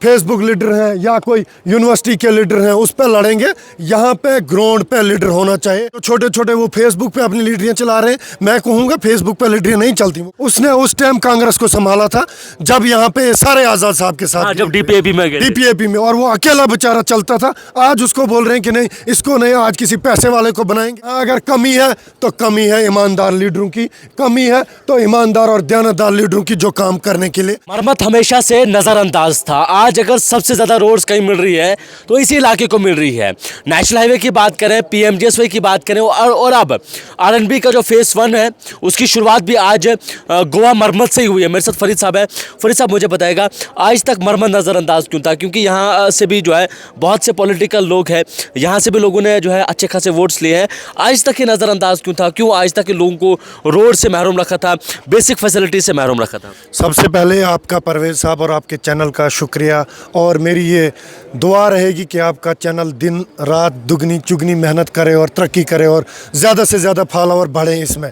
Facebook leader हैं या कोई यूनिवर्सिटी के लीडर हैं उस पर लड़ेंगे। यहाँ पे ग्राउंड पे लीडर होना चाहिए। तो छोटे छोटे वो फेसबुक पे अपनी लीडरियाँ चला रहे हैं, मैं कहूँगा फेसबुक पे लीडरियाँ नहीं चलती। उसने उस टाइम कांग्रेस को संभाला था जब यहाँ पे सारे आज़ाद साहब के साथ, जब डीपीएपी में गए, डीपीएपी में, और वो अकेला बेचारा चलता था। आज उसको बोल रहे हैं कि नहीं, इसको नहीं, आज किसी पैसे वाले को बनाएंगे। अगर कमी है तो कमी है ईमानदार लीडरों की, कमी है तो ईमानदार और दयानतदार लीडरों की जो काम करने के लिए। मरम्मत हमेशा से नज़रअंदाज था। आज अगर सबसे ज़्यादा रोड्स कहीं मिल रही है तो इसी इलाके को मिल रही है। नेशनल हाईवे की बात करें, पीएमजीएसवाई की बात करें, और अब आरएनबी का जो फेज़ 1 है उसकी शुरुआत भी आज गोवा मरम्मत से ही हुई है। मेरे साथ फरीद साहब है। फरीद साहब मुझे बताएगा, आज तक मरम्मत नज़रअंदाज क्यों था? क्योंकि यहाँ से भी जो है बहुत से पॉलिटिकल लोग हैं, यहाँ से भी लोगों ने जो है अच्छे खासे वोट्स लिए हैं। आज तक ये नज़रअंदाज क्यों था? क्यों आज तक के लोगों को रोड से महरूम रखा था, बेसिक फैसिलिटी से महरूम रखा था? सबसे पहले आपका परवेज़ साहब और आपके चैनल का शुक्रिया, और मेरी ये दुआ रहेगी कि आपका चैनल दिन रात दुगनी चुगनी मेहनत करे और तरक्की करे और ज़्यादा से ज़्यादा फॉलोवर बढ़े इसमें।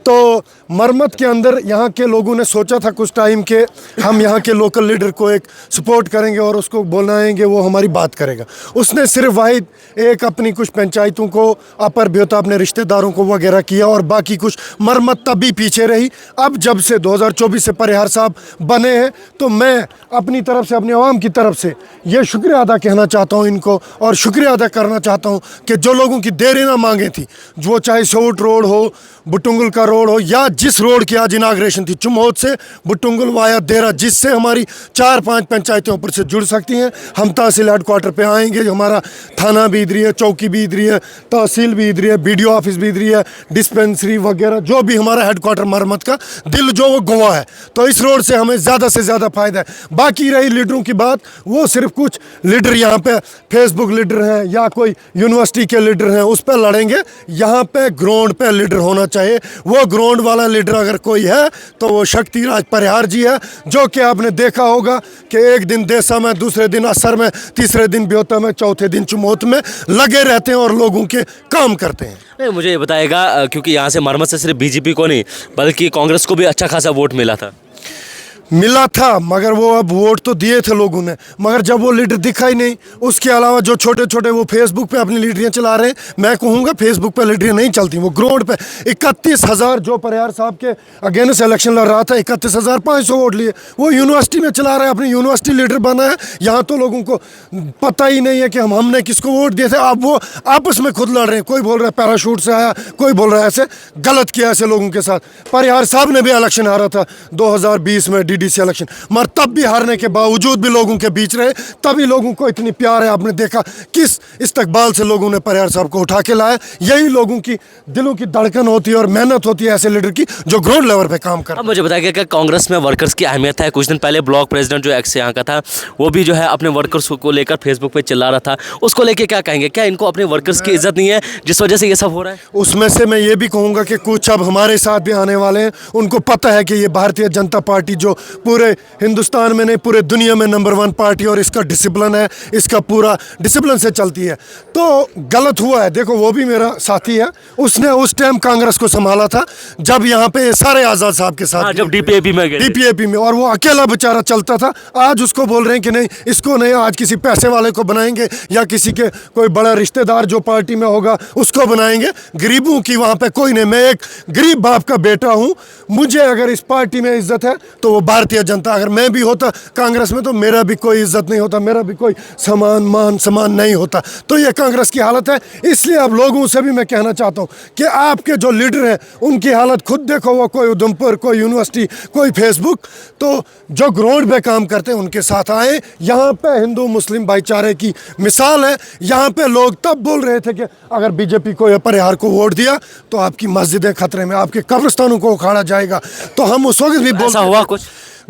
तो मरम्मत के अंदर यहाँ के लोगों ने सोचा था कुछ टाइम के हम यहाँ के लोकल लीडर को एक सपोर्ट करेंगे और उसको बनाएंगे, वो हमारी बात करेगा। उसने सिर्फ वाहिद एक अपनी कुछ पंचायतों को अपर भी होता, अपने रिश्तेदारों को वगैरह किया, और बाकी कुछ मरम्मत तब भी पीछे रही। अब जब से 2024 से परिहार साहब बने हैं तो मैं अपनी तरफ से, अपनी आवाम की तरफ से ये शुक्रिया अदा कहना चाहता हूँ इनको, और शुक्रिया अदा करना चाहता हूँ कि जो लोगों की देरें ना मांगे थी, वो चाहे सोट रोड हो, बुटुंगल का रोड हो, या जिस रोड की आज इनाग्रेशन थी चुमौत से बुटुंगल वाया देरा, जिससे हमारी 4-5 पंचायतें ऊपर से जुड़ सकती हैं। हम तहसील हेडक्वार्टर पे आएंगे, हमारा थाना भी इधर है, चौकी भी इधर है, तहसील भी इधर है, बीडीओ ऑफिस भी इधर है, डिस्पेंसरी वगैरह, जो भी हमारा हेडक्वार्टर मरम्मत का दिल जो वो गोवा है। तो इस रोड से हमें ज़्यादा से ज़्यादा फ़ायदा है। बाकी रही लीडरों की बात, वो सिर्फ कुछ लीडर यहाँ पे फेसबुक लीडर हैं या कोई यूनिवर्सिटी के लीडर हैं उस पर लड़ेंगे। यहाँ पे ग्राउंड पे लीडर होना चाहिए। वो ग्राउंड वाला लीडर अगर कोई है तो वो शक्तिराज परिहार जी है, जो कि आपने देखा होगा कि एक दिन देसा में, दूसरे दिन असर में, तीसरे दिन ब्योता में, चौथे दिन चुमौत में लगे रहते हैं और लोगों के काम करते हैं। नहीं, मुझे ये बताएगा, क्योंकि यहाँ से मरम्मत से सिर्फ बीजेपी को नहीं बल्कि कांग्रेस को भी अच्छा खासा वोट मिला था, मगर वो अब वोट तो दिए थे लोगों ने, मगर जब वो लीडर दिखा ही नहीं। उसके अलावा जो छोटे छोटे वो फेसबुक पे अपनी लीडरियाँ चला रहे हैं, मैं कहूँगा फेसबुक पे लीडरियाँ नहीं चलती, वो ग्राउंड पे 31,000 जो परिहार साहब के अगेंस्ट इलेक्शन लड़ रहा था, 31,500 वोट लिए, वो यूनिवर्सिटी में चला रहा है, अपनी यूनिवर्सिटी लीडर बना है। यहाँ तो लोगों को पता ही नहीं है कि हमने किसको वोट दिए थे। अब वो आपस में खुद लड़ रहे हैं, कोई बोल रहा है पैराशूट से आया, कोई बोल रहा है ऐसे गलत किया ऐसे लोगों के साथ। परिहार साहब ने भी इलेक्शन हारा था 2020 में डीडीसी इलेक्शन, मगर तब भी हारने के बावजूद भी लोगों के बीच रहे, तभी लोगों को इतनी प्यार है। आपने देखा किस इस्तकबाल से लोगों ने परिहार साहब को उठा के लाया। यही लोगों की दिलों की धड़कन होती है और मेहनत होती है ऐसे लीडर की जो ग्राउंड लेवल पे काम कर। अब मुझे बताइए कि कांग्रेस में वर्कर्स की अहमियत है। कुछ दिन पहले ब्लॉक प्रेसिडेंट जो एक्स यहाँ का था, वो भी जो है अपने वर्कर्स को लेकर फेसबुक पे चिल्ला रहा था। उसको लेके क्या कहेंगे? क्या इनको अपने वर्कर्स की इज्जत नहीं है जिस वजह से ये सब हो रहा है? उसमें से मैं ये भी कहूँगा कि कुछ अब हमारे साथ भी आने वाले हैं, उनको पता है कि ये भारतीय जनता पार्टी जो पूरे हिंदुस्तान में नहीं पूरे दुनिया में नंबर 1 पार्टी, और इसका डिसिप्लिन है, इसका पूरा डिसिप्लिन से चलती है। तो गलत हुआ है। देखो वो भी मेरा साथी है, उसने उस टाइम कांग्रेस को संभाला था जब यहाँ पे सारे आज़ाद साहब के साथ, जब डीपीएपी में, और वो अकेला बेचारा चलता था। आज उसको बोल रहे हैं कि नहीं, इसको नहीं, आज किसी पैसे वाले को बनाएंगे या किसी के कोई बड़ा रिश्तेदार जो पार्टी में होगा उसको बनाएंगे। गरीबों की वहाँ पे कोई नहीं। मैं एक गरीब बाप का बेटा हूँ, मुझे अगर इस पार्टी में इज्जत है तो वो भारतीय जनता, अगर मैं भी होता कांग्रेस में तो मेरा भी कोई इज्जत नहीं होता, मेरा भी कोई मान सम्मान नहीं होता। तो ये कांग्रेस की हालत है। इसलिए अब लोगों से भी मैं कहना चाहता हूँ कि आपके जो लीडर हैं उनकी हालत खुद देखो, वो कोई उधमपुर, कोई यूनिवर्सिटी, कोई फेसबुक, तो जो ग्राउंड पे काम करते हैं उनके साथ आए। यहाँ पे हिंदू मुस्लिम भाईचारे की मिसाल है। यहाँ पे लोग तब बोल रहे थे कि अगर बीजेपी को या परिहार को वोट दिया तो आपकी मस्जिदें खतरे में, आपके कब्रिस्तानों को उखाड़ा जाएगा। तो हम उस वक्त भी बोल, हुआ कुछ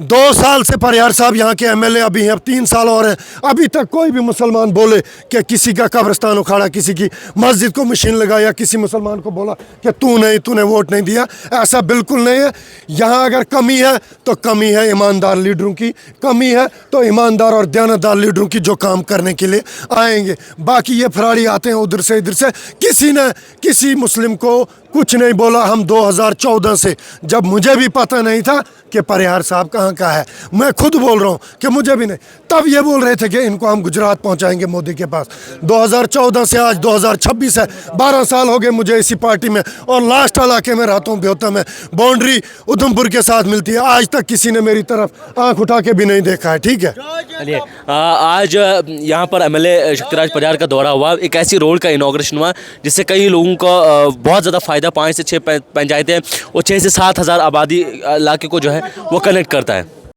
2 साल से परिहार साहब यहाँ के एमएलए अभी हैं, अब 3 साल और हैं, अभी तक कोई भी मुसलमान बोले कि किसी का कब्रिस्तान उखाड़ा, किसी की मस्जिद को मशीन लगाया, किसी मुसलमान को बोला कि तूने वोट नहीं दिया, ऐसा बिल्कुल नहीं है। यहाँ अगर कमी है तो कमी है ईमानदार लीडरों की, कमी है तो ईमानदार और दयानतदार लीडरों की जो काम करने के लिए आएंगे। बाकी ये फराड़ी आते हैं उधर से इधर से, किसी ने किसी मुस्लिम को कुछ नहीं बोला। हम 2014 से, जब मुझे भी पता नहीं था कि परिहार साहब कहाँ का है, मैं खुद बोल रहा हूँ कि मुझे भी नहीं, तब ये बोल रहे थे कि इनको हम गुजरात पहुँचाएंगे मोदी के पास। 2014 से आज 2026 है, 12 साल हो गए मुझे इसी पार्टी में, और लास्ट इलाके में रहता हूँ ब्योता में, बाउंड्री उधमपुर के साथ मिलती है। आज तक किसी ने मेरी तरफ आंख उठा के भी नहीं देखा है। ठीक है, चलिए, आज यहाँ पर एमएलए शक्तिराज परिहार का दौरा हुआ, एक ऐसी रोड का इनॉग्रेशन हुआ जिससे कई लोगों को बहुत ज़्यादा फायदा, 5 से 6 पंचायतें और 6 से 7 हज़ार आबादी इलाके को जो है वो कनेक्ट करता है।